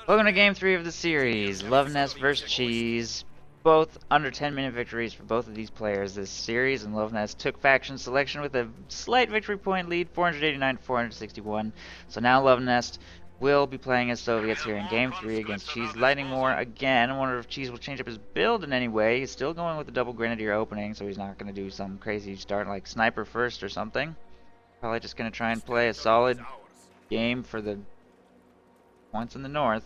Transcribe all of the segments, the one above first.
Welcome to Game 3 of the series, Luvnest vs. Cheese. Both under 10-minute victories for both of these players this series, and Luvnest took faction selection with a slight victory point lead, 489 to 461. So now Luvnest will be playing as Soviets here in Game 3 against Cheese Lightning War again. I wonder if Cheese will change up his build in any way. He's still going with the double Grenadier opening, so he's not going to do some crazy start like Sniper first or something. Probably just going to try and play a solid game for the points in the north.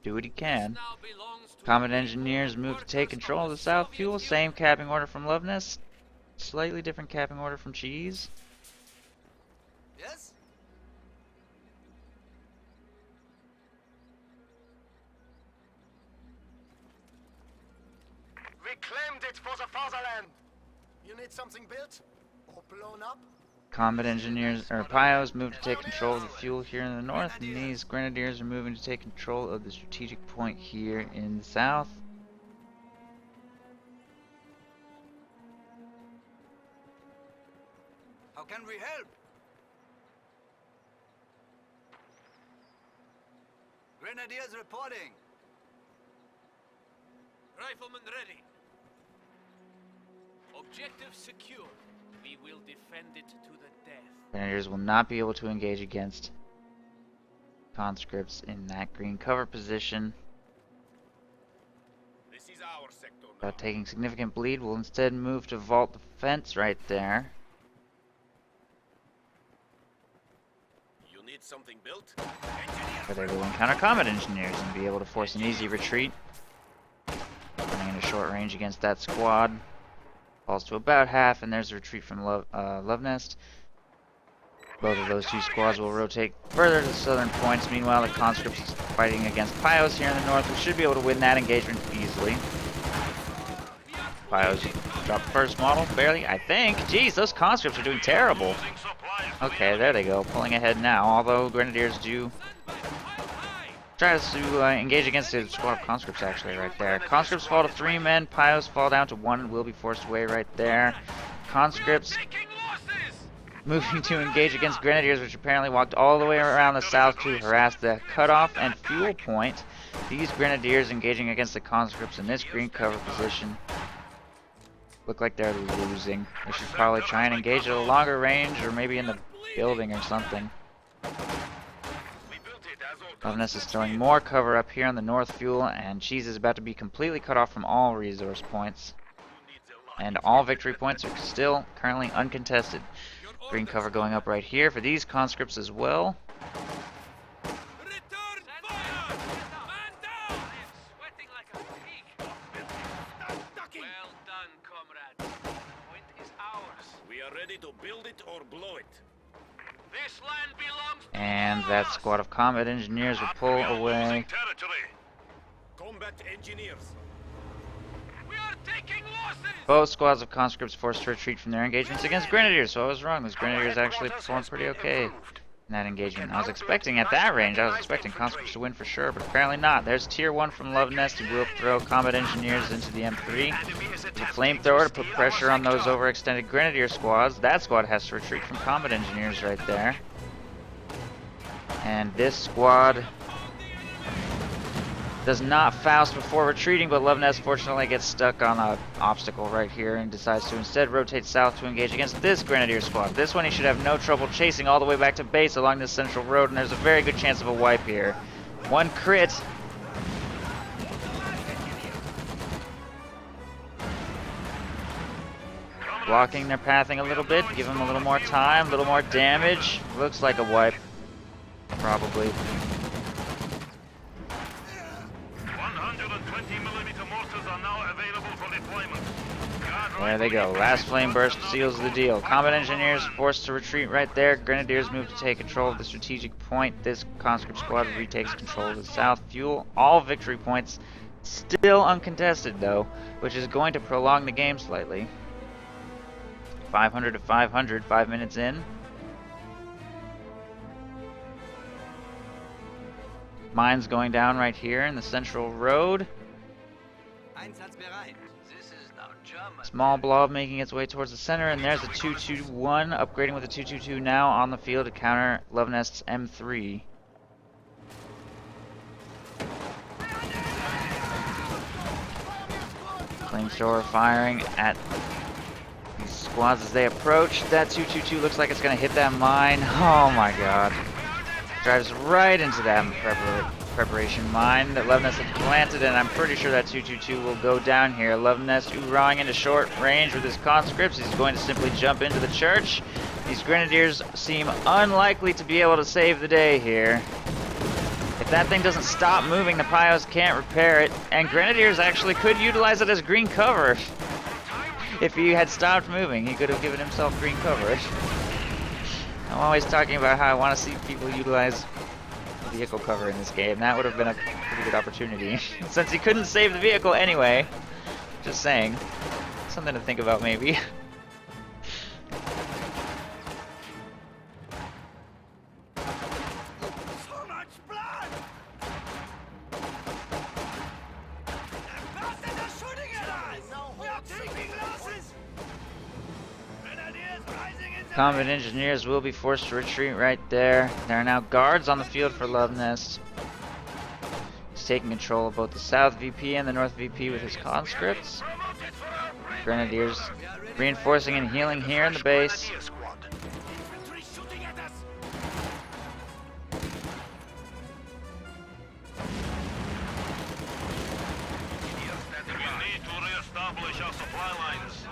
Do what he can. Comet Engineers move to take control of the South Fuel. Same capping order from Luvnest. Slightly different capping order from Cheese. Yes? We claimed it for the fatherland. You need something built or blown up? Combat Engineers, or Pios, move to take control of the fuel here in the north, and these Grenadiers are moving to take control of the strategic point here in the south. How can we help? Grenadiers reporting. Riflemen ready. Objective secure. We will defend it to the death. Grenadiers will not be able to engage against conscripts in that green cover position. This is our sector now. Without taking significant bleed, will instead move to vault the fence right there. You need something built? Where they will encounter Combat Engineers and be able to force an easy retreat. Running into short range against that squad. Falls to about half, and there's a retreat from Luvnest. Both of those two squads will rotate further to the southern points. Meanwhile, the conscripts is fighting against Pios here in the north. We should be able to win that engagement easily. Pios dropped first model, barely, I think. Jeez, those conscripts are doing terrible. Okay, there they go, pulling ahead now. Although Grenadiers do try to engage against a squad of conscripts actually right there. Conscripts fall to 3 men, Pios fall down to 1 and will be forced away right there. Conscripts moving to engage against Grenadiers, which apparently walked all the way around the south to harass the cutoff and fuel point. These Grenadiers engaging against the conscripts in this green cover position look like they're losing. They should probably try and engage at a longer range or maybe in the building or something. Luvnest is throwing more cover up here on the north fuel, and Cheese is about to be completely cut off from all resource points. And all victory points are still currently uncontested. Green cover going up right here for these conscripts as well. Return fire! Man down! Sweating like a pig. Well done, comrades. The point is ours. We are ready to build it or blow it. This land belongs to And that us. squad of Combat Engineers will pull away. Territory. Combat engineers. We are taking losses. Both squads of conscripts forced to retreat from their engagements against Grenadiers, so I was wrong. Those Grenadiers actually performed pretty okay in that engagement. I was expecting at that range, I was expecting conscripts to win for sure, but apparently not. There's tier 1 from Luvnest, who will throw Combat Engineers into the M3. The flamethrower to put pressure on those overextended Grenadier squads. That squad has to retreat from Combat Engineers right there. And this squad does not Faust before retreating, but Luvnest fortunately gets stuck on an obstacle right here and decides to instead rotate south to engage against this Grenadier squad. This one he should have no trouble chasing all the way back to base along this central road, and there's a very good chance of a wipe here. 1 crit. Blocking their pathing a little bit, give them a little more time, a little more damage. Looks like a wipe. Probably. 120mm mortars are now available for deployment. There they go. Last flame burst seals the deal. Combat Engineers forced to retreat right there. Grenadiers move to take control of the strategic point. This conscript squad retakes control of the south fuel. All victory points still uncontested though, which is going to prolong the game slightly. 500 to 500, 5 minutes in. Mines going down right here in the central road. Einsatzbereit. This is now German. Small blob making its way towards the center, and there's a 2-2-1, upgrading with a 2-2-2 now on the field to counter Luvnest's M3. Flamethrower firing at these squads as they approach. That 222 looks like it's going to hit that mine. Oh my god. Drives right into that preparation mine that Luvnest had planted, and I'm pretty sure that 222 will go down here. Luvnest oorahing into short range with his conscripts. He's going to simply jump into the church. These grenadiers seem unlikely to be able to save the day here. If that thing doesn't stop moving, the Pyos can't repair it, and grenadiers actually could utilize it as green cover. If he had stopped moving, he could have given himself green cover. I'm always talking about how I want to see people utilize vehicle cover in this game. That would have been a pretty good opportunity. Since he couldn't save the vehicle anyway. Just saying. Something to think about maybe. So much blood! The bastards are shooting at us! We are taking losses! Grenadiers rising in the Combat engineers will be forced to retreat right there. There are now guards on the field for Luvnest. He's taking control of both the South VP and the North VP with his conscripts. Grenadiers reinforcing and healing here in the base. infantry shooting at us! We need to re-establish our supply lines.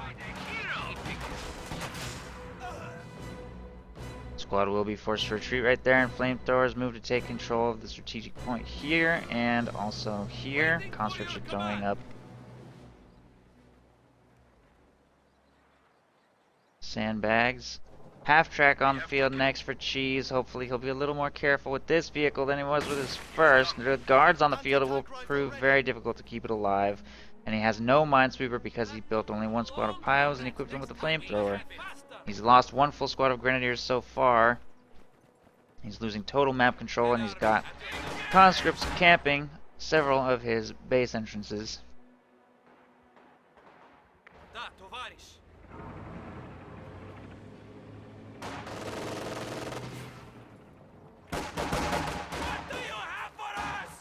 Squad will be forced to retreat right there, and flamethrowers move to take control of the strategic point here and also here. Conscripts are going up sandbags. Half track on the field next for Cheese. Hopefully he'll be a little more careful with this vehicle than he was with his first. With guards on the field, it will prove very difficult to keep it alive. And he has no minesweeper because he built only one squad of Pyos and equipped him with a flamethrower. He's lost one full squad of grenadiers so far. He's losing total map control, and he's got conscripts camping several of his base entrances. Da, tovarish. What do you have for us?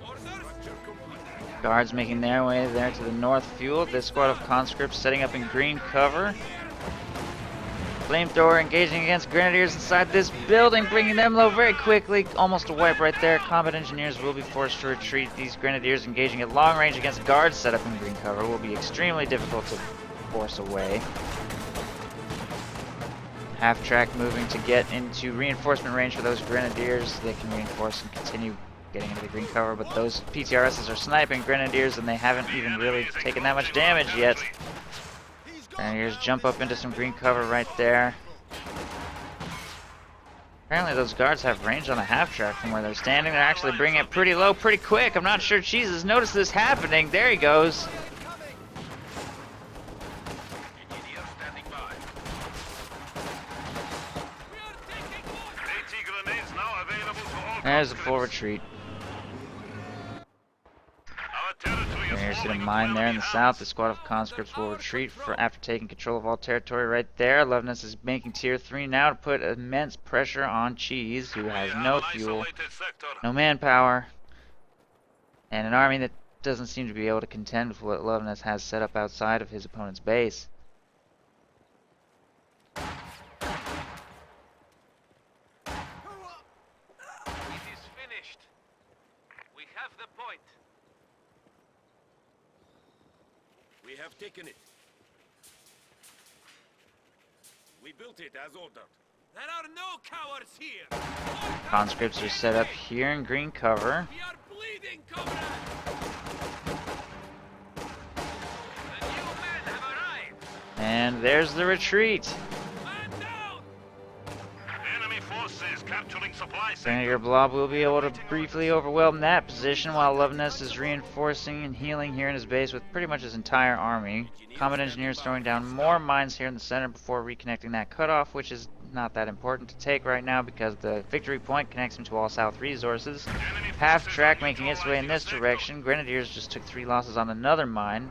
Orders? Guards making their way there to the north fuel. This squad of conscripts setting up in green cover. Flamethrower engaging against grenadiers inside this building, bringing them low very quickly. Almost a wipe right there. Combat engineers will be forced to retreat. These grenadiers engaging at long range against guards set up in green cover will be extremely difficult to force away. Half track moving to get into reinforcement range for those grenadiers. They can reinforce and continue getting into the green cover, but those PTRSs are sniping grenadiers and they haven't even really taken that much damage yet. Grenadiers jump up into some green cover right there. Apparently those guards have range on the half track from where they're standing. They're actually bringing it pretty low pretty quick. I'm not sure Cheese has noticed this happening. There he goes. Engineer standing by. We are taking more. AT grenades now available to all. There's a full retreat. Our territory is Grenadiers hit a falling mine there in the rapidly south. The squad of conscripts will retreat after taking control of all territory right there. Luvnest is making tier 3 now to put immense pressure on Cheese, who has no fuel, Isolated sector. no manpower, and an army that doesn't seem to be able to contend with what Luvnest has set up outside of his opponent's base. It is finished. We have the point. We have taken it. We built it as ordered. There are no cowards here. Conscripts are set up here in green cover. We are bleeding, comrades. The new men have arrived. And there's the retreat. Man down. Enemy forces capturing supply centers. Grenadier Blob will be able to briefly overwhelm that position while Luvnest is reinforcing and healing here in his base with pretty much his entire army. Combat engineers throwing down more mines here in the center before reconnecting that cutoff, which is not that important to take right now because the victory point connects him to all south resources. Half track making its way in this direction. Grenadiers just took 3 losses on another mine.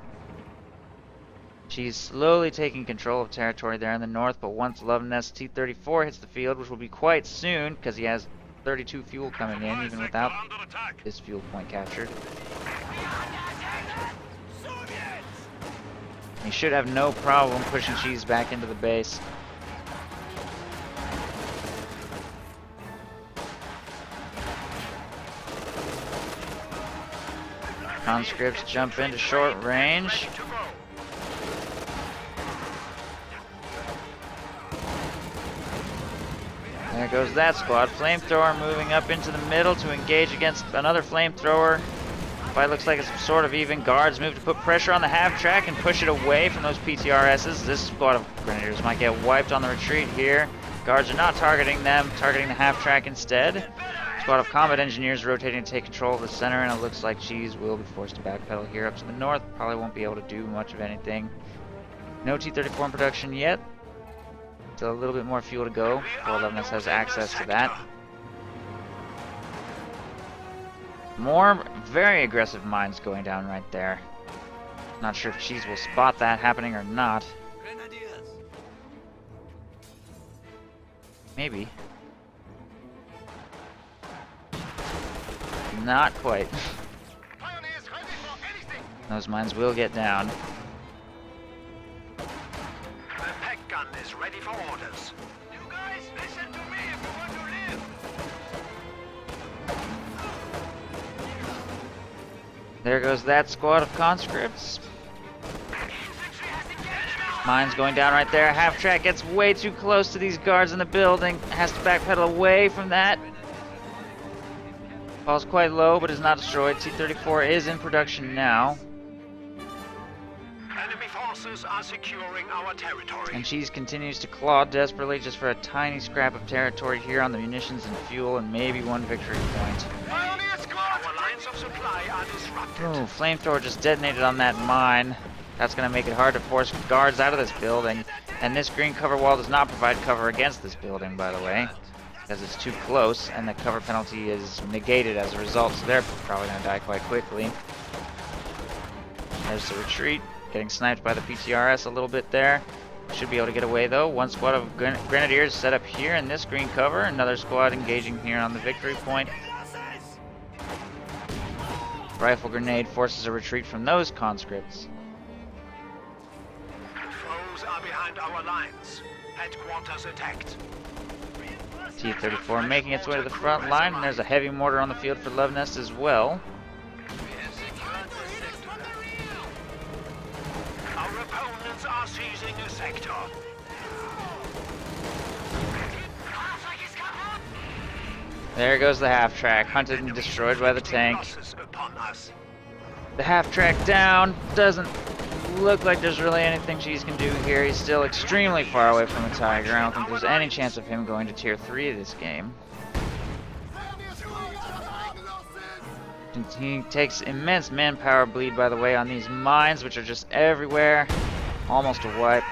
She's slowly taking control of territory there in the north, but once Luvnest T-34 hits the field, which will be quite soon because he has 32 fuel coming in even without Under attack. this fuel point captured. He should have no problem pushing Cheese back into the base. Conscripts jump into short range. There goes that squad. Flamethrower moving up into the middle to engage against another flamethrower. Fight looks like it's sort of even. Guards move to put pressure on the half-track and push it away from those PTRSs. This squad of Grenadiers might get wiped on the retreat here. Guards are not targeting them, targeting the half-track instead. Squad of combat engineers rotating to take control of the center, and it looks like Cheese will be forced to backpedal here up to the north. Probably won't be able to do much of anything. No T-34 in production yet. Still a little bit more fuel to go before Luvnest has access to that. More very aggressive mines going down right there. Not sure if Cheese will spot that happening or not. Grenadiers. Maybe. Not quite. Those mines will get down. The peg gun is ready for orders. You guys, listen to me if you want to live. There goes that squad of conscripts. Mines going down right there. Half-track gets way too close to these guards in the building. Has to backpedal away from that. Falls quite low, but is not destroyed. T-34 is in production now. Enemy forces are securing our territory. And Cheese continues to claw desperately just for a tiny scrap of territory here on the munitions and fuel and maybe one victory point. Our lines of supply are disrupted. Ooh, flamethrower just detonated on that mine. That's going to make it hard to force guards out of this building. And this green cover wall does not provide cover against this building, by the way, because it's too close, and the cover penalty is negated as a result, so they're probably going to die quite quickly. There's the retreat, getting sniped by the PTRS a little bit there. Should be able to get away though. One squad of Grenadiers set up here in this green cover, another squad engaging here on the victory point. Rifle grenade forces a retreat from those conscripts. Foes are behind our lines. Headquarters attacked. T-34 making its way to the front line, and there's a heavy mortar on the field for Luvnest as well. Our opponents are seizing a sector. There goes the half-track, hunted and destroyed by the tank. Losses upon us. The half-track down, doesn't look like there's really anything Cheese can do here. He's still extremely far away from the Tiger. I don't think there's any chance of him going to tier 3 this game. He takes immense manpower bleed, by the way, on these mines, which are just everywhere. Almost a wipe.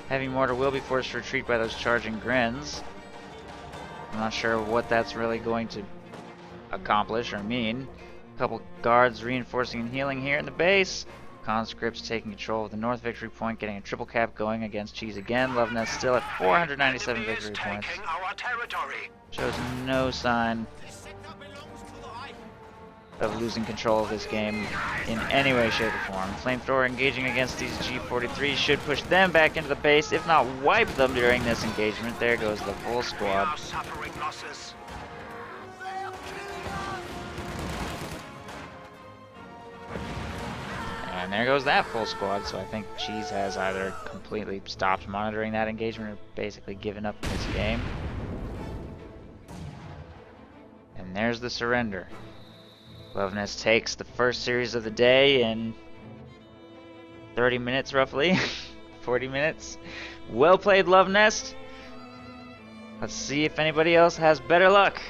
Heavy mortar will be forced to retreat by those charging Grens. I'm not sure what that's really going to accomplish or mean. A couple guards reinforcing and healing here in the base. Conscripts taking control of the North Victory Point, getting a triple cap going against Cheese again. Luvnest still at 497 Enemy is victory points. taking our territory. Shows no sign of losing control of this game in any way, shape, or form. Flamethrower engaging against these G43s should push them back into the base, if not wipe them during this engagement. There goes the full We squad. are suffering losses. And there goes that full squad, so I think Cheese has either completely stopped monitoring that engagement or basically given up this game. And there's the surrender. Luvnest takes the first series of the day in 30 minutes roughly, 40 minutes. Well played, Luvnest. Let's see if anybody else has better luck.